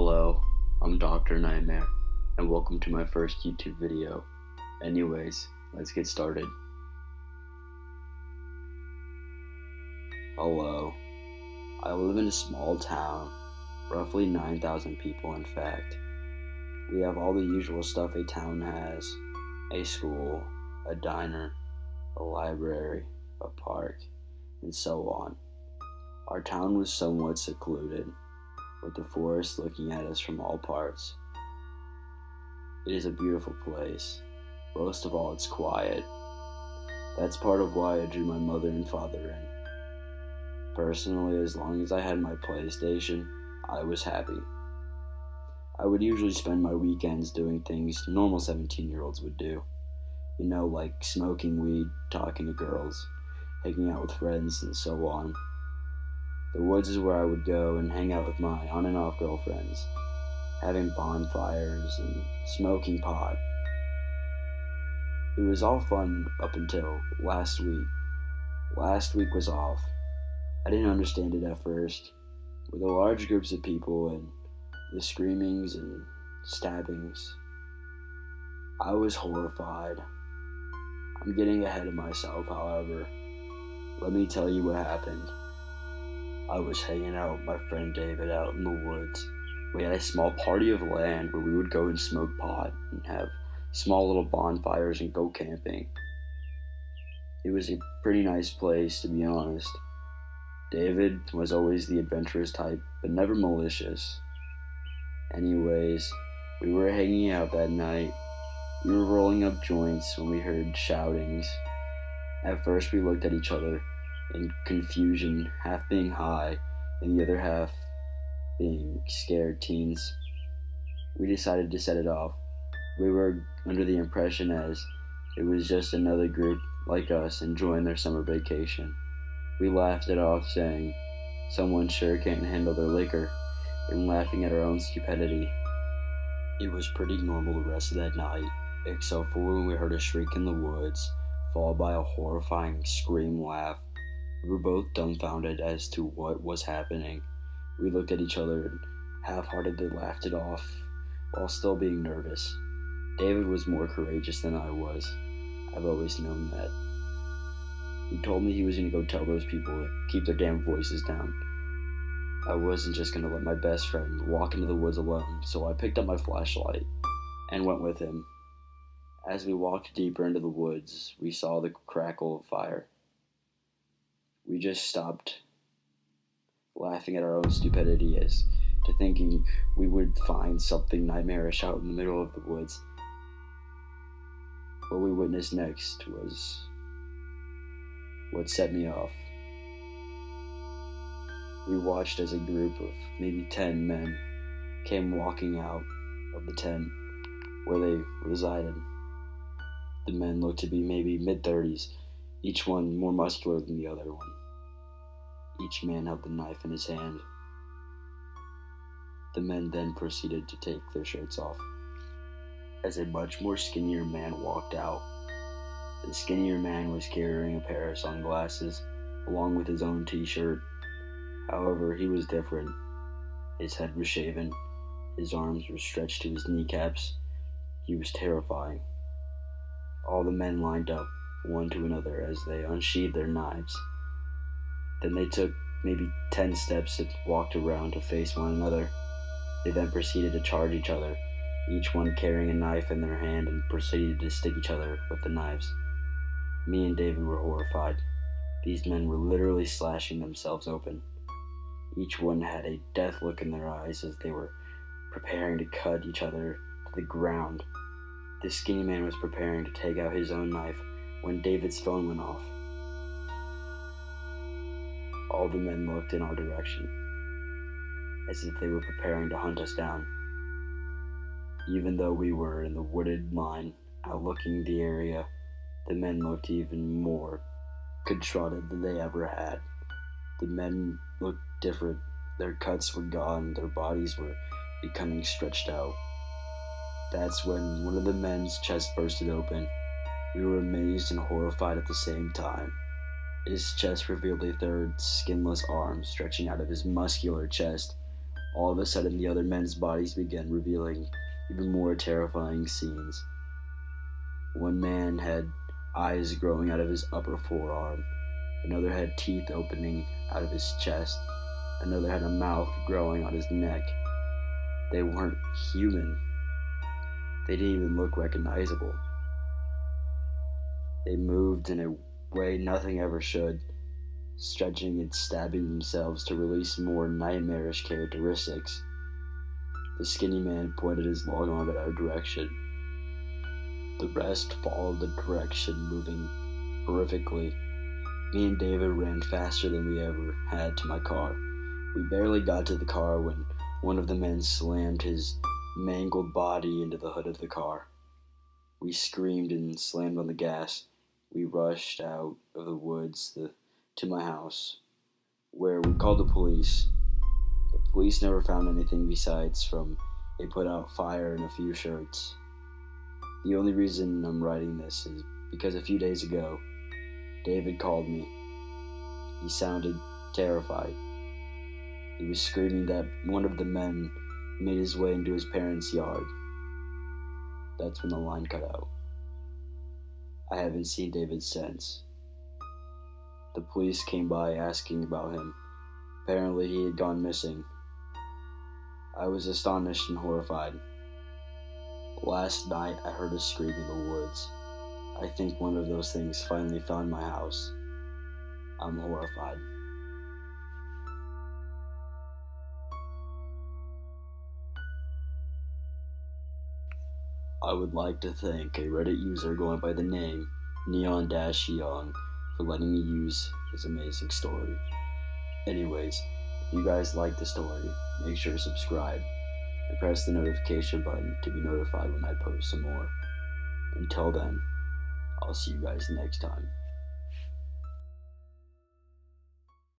Hello, I'm Dr. Nightmare, and welcome to my first YouTube video. Anyways, let's get started. Hello, I live in a small town, roughly 9,000 people in fact. We have all the usual stuff a town has: a school, a diner, a library, a park, and so on. Our town was somewhat secluded, with the forest looking at us from all parts. It is a beautiful place. Most of all, it's quiet. That's part of why I drew my mother and father in. Personally, as long as I had my PlayStation, I was happy. I would usually spend my weekends doing things normal 17-year-olds would do. You know, like smoking weed, talking to girls, hanging out with friends, and so on. The woods is where I would go and hang out with my on and off girlfriends, having bonfires and smoking pot. It was all fun up until last week. Last week was off. I didn't understand it at first. With the large groups of people and the screamings and stabbings, I was horrified. I'm getting ahead of myself, however. Let me tell you what happened. I was hanging out with my friend David out in the woods. We had a small party of land where we would go and smoke pot and have small little bonfires and go camping. It was a pretty nice place, to be honest. David was always the adventurous type, but never malicious. Anyways, we were hanging out that night. We were rolling up joints when we heard shoutings. At first we looked at each other in confusion, half being high and the other half being scared teens. We decided to set it off. We were under the impression as it was just another group like us enjoying their summer vacation. We laughed it off, saying, "Someone sure can't handle their liquor," and laughing at our own stupidity. It was pretty normal the rest of that night, except for when we heard a shriek in the woods, followed by a horrifying scream laugh. We were both dumbfounded as to what was happening. We looked at each other and half-heartedly laughed it off, while still being nervous. David was more courageous than I was. I've always known that. He told me he was going to go tell those people to keep their damn voices down. I wasn't just going to let my best friend walk into the woods alone, so I picked up my flashlight and went with him. As we walked deeper into the woods, we saw the crackle of fire. We just stopped laughing at our own stupidity as to thinking we would find something nightmarish out in the middle of the woods. What we witnessed next was what set me off. We watched as a group of maybe 10 men came walking out of the tent where they resided. The men looked to be maybe mid-30s, each one more muscular than the other one. Each man held the knife in his hand. The men then proceeded to take their shirts off. As a much more skinnier man walked out, the skinnier man was carrying a pair of sunglasses along with his own t-shirt. However, he was different. His head was shaven, his arms were stretched to his kneecaps. He was terrifying. All the men lined up, one to another, as they unsheathed their knives. Then they took maybe 10 steps and walked around to face one another. They then proceeded to charge each other, each one carrying a knife in their hand, and proceeded to stick each other with the knives. Me and David were horrified. These men were literally slashing themselves open. Each one had a death look in their eyes as they were preparing to cut each other to the ground. The skinny man was preparing to take out his own knife when David's phone went off. All the men looked in our direction, as if they were preparing to hunt us down. Even though we were in the wooded line, outlooking the area, the men looked even more contrite than they ever had. The men looked different. Their cuts were gone, their bodies were becoming stretched out. That's when one of the men's chest bursted open. We were amazed and horrified at the same time. His chest revealed a third skinless arm stretching out of his muscular chest. All of a sudden, the other men's bodies began revealing even more terrifying scenes. One man had eyes growing out of his upper forearm, another had teeth opening out of his chest, another had a mouth growing on his neck. They weren't human. They didn't even look recognizable. They moved in a way nothing ever should, stretching and stabbing themselves to release more nightmarish characteristics. The skinny man pointed his long arm in our direction. The rest followed the direction, moving horrifically. Me and David ran faster than we ever had to my car. We barely got to the car when one of the men slammed his mangled body into the hood of the car. We screamed and slammed on the gas. We rushed out of the woods to my house, where we called the police. The police never found anything besides from a put-out fire and a few shirts. The only reason I'm writing this is because a few days ago, David called me. He sounded terrified. He was screaming that one of the men made his way into his parents' yard. That's when the line cut out. I haven't seen David since. The police came by asking about him. Apparently he had gone missing. I was astonished and horrified. Last night I heard a scream in the woods. I think one of those things finally found my house. I'm horrified. I would like to thank a Reddit user going by the name Neon-Young for letting me use his amazing story. Anyways, if you guys like the story, make sure to subscribe and press the notification button to be notified when I post some more. Until then, I'll see you guys next time.